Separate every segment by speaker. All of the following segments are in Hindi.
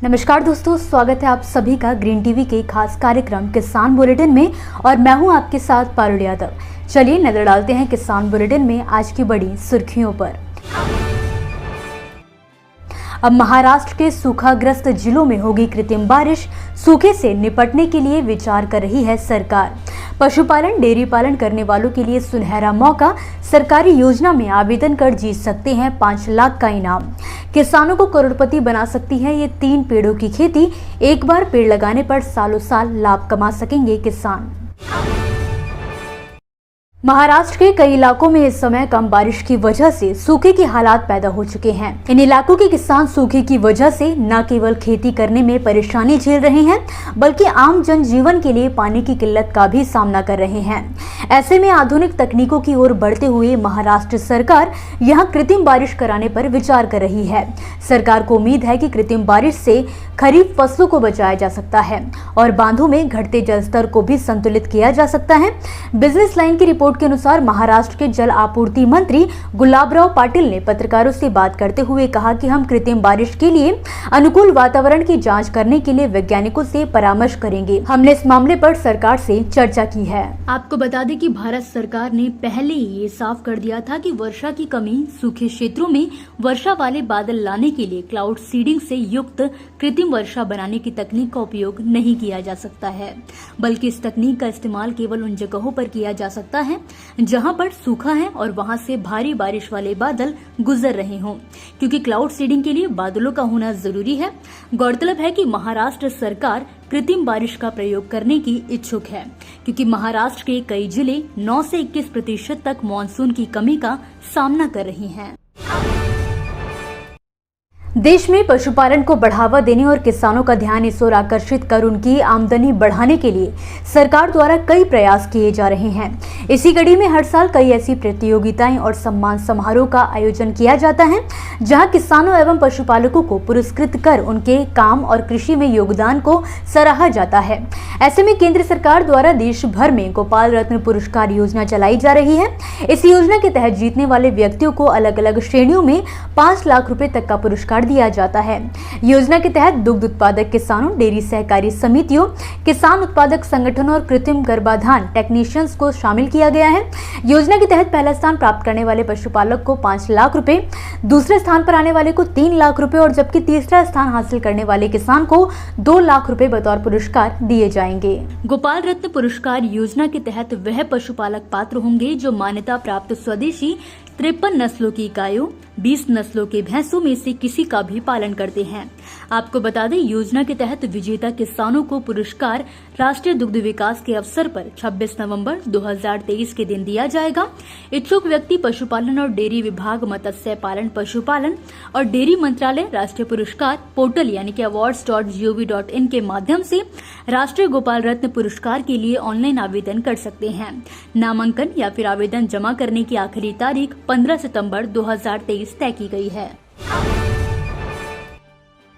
Speaker 1: नमस्कार दोस्तों, स्वागत है आप सभी का ग्रीन टीवी के खास कार्यक्रम किसान बुलेटिन में और मैं हूं आपके साथ पारुल यादव। चलिए नजर डालते हैं किसान बुलेटिन में आज की बड़ी सुर्खियों पर। अब महाराष्ट्र के सूखाग्रस्त जिलों में होगी कृत्रिम बारिश, सूखे से निपटने के लिए विचार कर रही है सरकार। पशुपालन डेयरी पालन करने वालों के लिए सुनहरा मौका, सरकारी योजना में आवेदन कर जीत सकते हैं 5 लाख का इनाम। किसानों को करोड़पति बना सकती है ये 3 पेड़ों की खेती। एक बार पेड़ लगाने पर सालों साल लाभ कमा सकेंगे किसान। महाराष्ट्र के कई इलाकों में इस समय कम बारिश की वजह से सूखे के हालात पैदा हो चुके हैं। इन इलाकों के किसान सूखे की वजह से न केवल खेती करने में परेशानी झेल रहे हैं, बल्कि आम जनजीवन के लिए पानी की किल्लत का भी सामना कर रहे हैं। ऐसे में आधुनिक तकनीकों की ओर बढ़ते हुए महाराष्ट्र सरकार यहां कृत्रिम बारिश कराने पर विचार कर रही है। सरकार को उम्मीद है कि कृत्रिम बारिश से खरीफ फसलों को बचाया जा सकता है और बांधों में घटते जलस्तर को भी संतुलित किया जा सकता है। बिजनेस लाइन की रिपोर्ट के अनुसार महाराष्ट्र के जल आपूर्ति मंत्री गुलाबराव पाटिल ने पत्रकारों से बात करते हुए कहा कि हम कृत्रिम बारिश के लिए अनुकूल वातावरण की जांच करने के लिए वैज्ञानिकों से परामर्श करेंगे। हमने इस मामले पर सरकार से चर्चा की है। आपको बता दें कि भारत सरकार ने पहले ही ये साफ कर दिया था कि वर्षा की कमी, सूखे क्षेत्रों में वर्षा वाले बादल लाने के लिए क्लाउड सीडिंग से युक्त कृत्रिम वर्षा बनाने की तकनीक का उपयोग नहीं किया जा सकता है, बल्कि इस तकनीक का इस्तेमाल केवल उन जगहों पर किया जा सकता है जहां पर सूखा है और वहां से भारी बारिश वाले बादल गुजर रहे हों, क्योंकि क्लाउड सीडिंग के लिए बादलों का होना जरूरी है। गौरतलब है कि महाराष्ट्र सरकार कृत्रिम बारिश का प्रयोग करने की इच्छुक है, क्योंकि महाराष्ट्र के कई जिले 9 से 21% तक मानसून की कमी का सामना कर रहे हैं। देश में पशुपालन को बढ़ावा देने और किसानों का ध्यान इस ओर आकर्षित कर उनकी आमदनी बढ़ाने के लिए सरकार द्वारा कई प्रयास किए जा रहे हैं। इसी कड़ी में हर साल कई ऐसी प्रतियोगिताएं और सम्मान समारोह का आयोजन किया जाता है, जहां किसानों एवं पशुपालकों को पुरस्कृत कर उनके काम और कृषि में योगदान को सराहा जाता है। ऐसे में केंद्र सरकार द्वारा देश भर में गोपाल रत्न पुरस्कार योजना चलाई जा रही है। इस योजना के तहत जीतने वाले व्यक्तियों को अलग अलग श्रेणियों में 5 लाख रुपए तक का पुरस्कार दिया जाता है। योजना के तहत दुग्ध उत्पादक किसानों, डेयरी सहकारी समितियों, किसान उत्पादक संगठनों और कृत्रिम गर्भाधान टेक्नीशियंस को शामिल किया गया है। योजना के तहत पहला स्थान प्राप्त करने वाले पशुपालक को 5 लाख रुपए, दूसरे स्थान पर आने वाले को 3 लाख रुपए और जबकि तीसरा स्थान हासिल करने वाले किसान को 2 लाख रुपए बतौर पुरस्कार दिए जाएंगे। गोपाल रत्न पुरस्कार योजना के तहत वह पशुपालक पात्र होंगे जो मान्यता प्राप्त स्वदेशी 53 नस्लों की गायों, 20 नस्लों के भैंसों में से किसी का भी पालन करते हैं। आपको बता दें, योजना के तहत विजेता किसानों को पुरस्कार राष्ट्रीय दुग्ध विकास के अवसर पर 26 नवंबर 2023 के दिन दिया जाएगा। इच्छुक व्यक्ति पशुपालन और डेयरी विभाग, मत्स्य पालन, पशुपालन और डेयरी मंत्रालय राष्ट्रीय पुरस्कार पोर्टल यानी कि awards.gov.in के माध्यम से राष्ट्रीय गोपाल रत्न पुरस्कार के लिए ऑनलाइन आवेदन कर सकते हैं। नामांकन या फिर आवेदन जमा करने की आखिरी तारीख 15 सितंबर 2023 तय की गई है।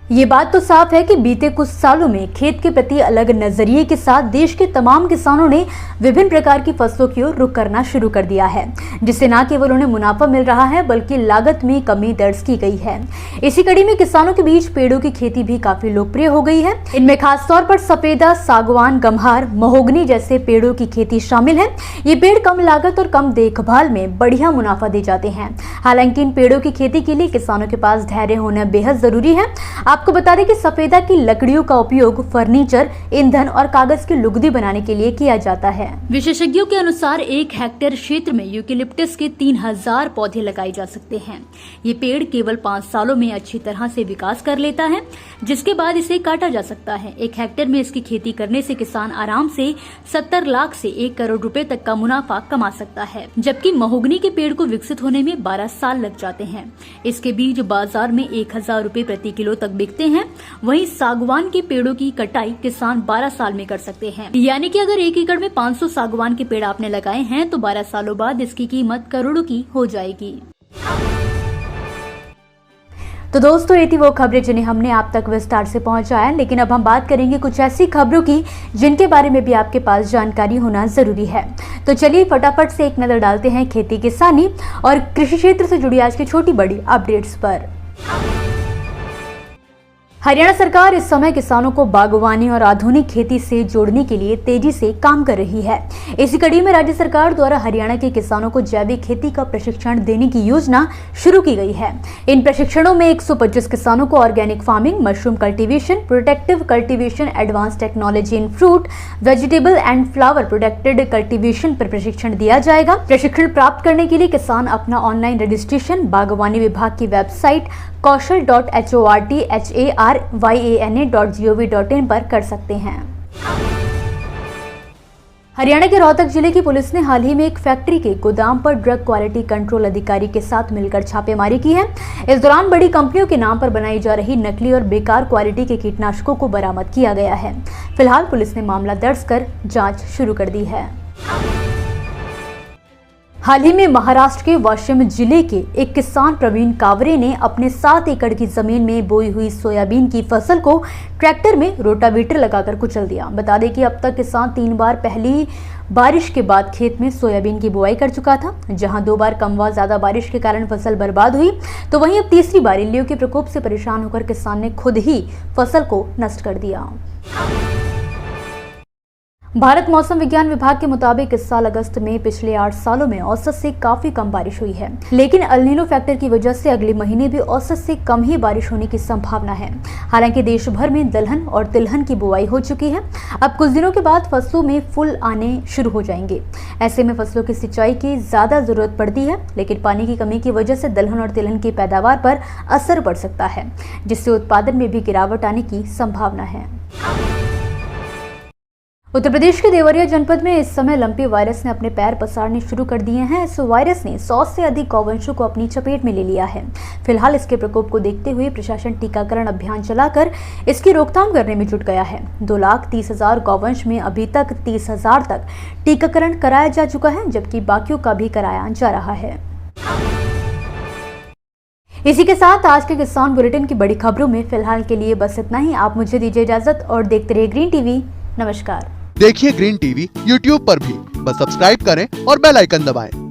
Speaker 1: ये बात तो साफ है कि बीते कुछ सालों में खेत के प्रति अलग नजरिए के साथ देश के तमाम किसानों ने विभिन्न प्रकार की फसलों की ओर रुख करना शुरू कर दिया है, जिससे न केवल उन्हें मुनाफा मिल रहा है बल्कि लागत में कमी दर्ज की गई है। इसी कड़ी में किसानों के बीच पेड़ों की खेती भी काफी लोकप्रिय हो गई है। इनमें खासतौर पर सफेदा, सागवान, गम्हार, महोगनी जैसे पेड़ों की खेती शामिल है। ये पेड़ कम लागत और कम देखभाल में बढ़िया मुनाफा दे जाते हैं। हालांकि इन पेड़ों की खेती के लिए किसानों के पास धैर्य होना बेहद जरूरी है। आपको बता दें कि सफेदा की लकड़ियों का उपयोग फर्नीचर, ईंधन और कागज की लुगदी बनाने के लिए किया जाता है। विशेषज्ञों के अनुसार 1 हेक्टेयर क्षेत्र में यूकेलिप्टस के 3000 पौधे लगाए जा सकते हैं। ये पेड़ केवल 5 सालों में अच्छी तरह से विकास कर लेता है, जिसके बाद इसे काटा जा सकता है। 1 हेक्टेयर में इसकी खेती करने से किसान आराम से 70 लाख से 1 करोड़ रुपए तक का मुनाफा कमा सकता है, जबकि महोगनी के पेड़ को विकसित होने में 12 साल लग जाते हैं। इसके बीज बाजार में 1000 रुपए प्रति किलो तक बिकते हैं। वहीं सागवान के पेड़ों की कटाई किसान 12 साल में कर सकते हैं, यानी कि अगर 1 एकड़ में 500 सागवान के पेड़ आपने लगाए हैं तो 12 सालों बाद इसकी कीमत करोड़ों की हो जाएगी। तो दोस्तों, ये थी वो खबरें जिन्हें हमने आप तक विस्तार से पहुंचाया, लेकिन अब हम बात करेंगे कुछ ऐसी खबरों की जिनके बारे में भी आपके पास जानकारी होना जरूरी है। तो चलिए फटाफट से एक नजर डालते हैं खेती किसानी और कृषि क्षेत्र से जुड़ी आज की छोटी बड़ी अपडेट्स पर। हरियाणा सरकार इस समय किसानों को बागवानी और आधुनिक खेती से जोड़ने के लिए तेजी से काम कर रही है। इसी कड़ी में राज्य सरकार द्वारा हरियाणा के किसानों को जैविक खेती का प्रशिक्षण देने की योजना शुरू की गई है। इन प्रशिक्षणों में 125 किसानों को organic farming, mushroom cultivation, protective cultivation, advance technology in fruit, vegetable and flower protected cultivation पर प्रशिक्षण दिया जाएगा। प्रशिक्षण प्राप्त करने के लिए किसान अपना ऑनलाइन रजिस्ट्रेशन बागवानी विभाग की वेबसाइट kaushal.horthyana.gov.in पर कर सकते हैं। हरियाणा के रोहतक जिले की पुलिस ने हाल ही में एक फैक्ट्री के गोदाम पर ड्रग क्वालिटी कंट्रोल अधिकारी के साथ मिलकर छापेमारी की है। इस दौरान बड़ी कंपनियों के नाम पर बनाई जा रही नकली और बेकार क्वालिटी के कीटनाशकों को बरामद किया गया है। फिलहाल पुलिस ने मामला दर्ज कर जांच शुरू कर दी है। हाल ही में महाराष्ट्र के वाशिम जिले के एक किसान प्रवीण कावरे ने अपने 7 एकड़ की जमीन में बोई हुई सोयाबीन की फसल को ट्रैक्टर में रोटावेटर लगाकर कुचल दिया। बता दें कि अब तक किसान 3 बार पहली बारिश के बाद खेत में सोयाबीन की बुआई कर चुका था, जहां 2 बार कम व ज्यादा बारिश के कारण फसल बर्बाद हुई, तो वहीं अब तीसरी बार इल्लियों के प्रकोप से परेशान होकर किसान ने खुद ही फसल को नष्ट कर दिया। भारत मौसम विज्ञान विभाग के मुताबिक इस साल अगस्त में पिछले 8 सालों में औसत से काफी कम बारिश हुई है, लेकिन एल नीनो फैक्टर की वजह से अगले महीने भी औसत से कम ही बारिश होने की संभावना है। हालांकि देश भर में दलहन और तिलहन की बुआई हो चुकी है। अब कुछ दिनों के बाद फसलों में फूल आने शुरू हो जाएंगे। ऐसे में फसलों की सिंचाई की ज्यादा जरूरत पड़ती है, लेकिन पानी की कमी की वजह से दलहन और तिलहन की पैदावार पर असर पड़ सकता है, जिससे उत्पादन में भी गिरावट आने की संभावना है। उत्तर प्रदेश के देवरिया जनपद में इस समय लंपी वायरस ने अपने पैर पसारने शुरू कर दिए हैं। इस वायरस ने 100 से अधिक गौवंशों को अपनी चपेट में ले लिया है। फिलहाल इसके प्रकोप को देखते हुए प्रशासन टीकाकरण अभियान चलाकर इसकी रोकथाम करने में जुट गया है। 2,30,000 गौवंश में अभी तक 30,000 तक टीकाकरण कराया जा चुका है, जबकि बाकियों का भी कराया जा रहा है। इसी के साथ आज के किसान बुलेटिन की बड़ी खबरों में फिलहाल के लिए बस इतना ही। आप मुझे दीजिए इजाजत और देखते रहिए ग्रीन टीवी। नमस्कार।
Speaker 2: देखिए ग्रीन टीवी YouTube पर भी, बस सब्सक्राइब करें और बेल आइकन दबाएं।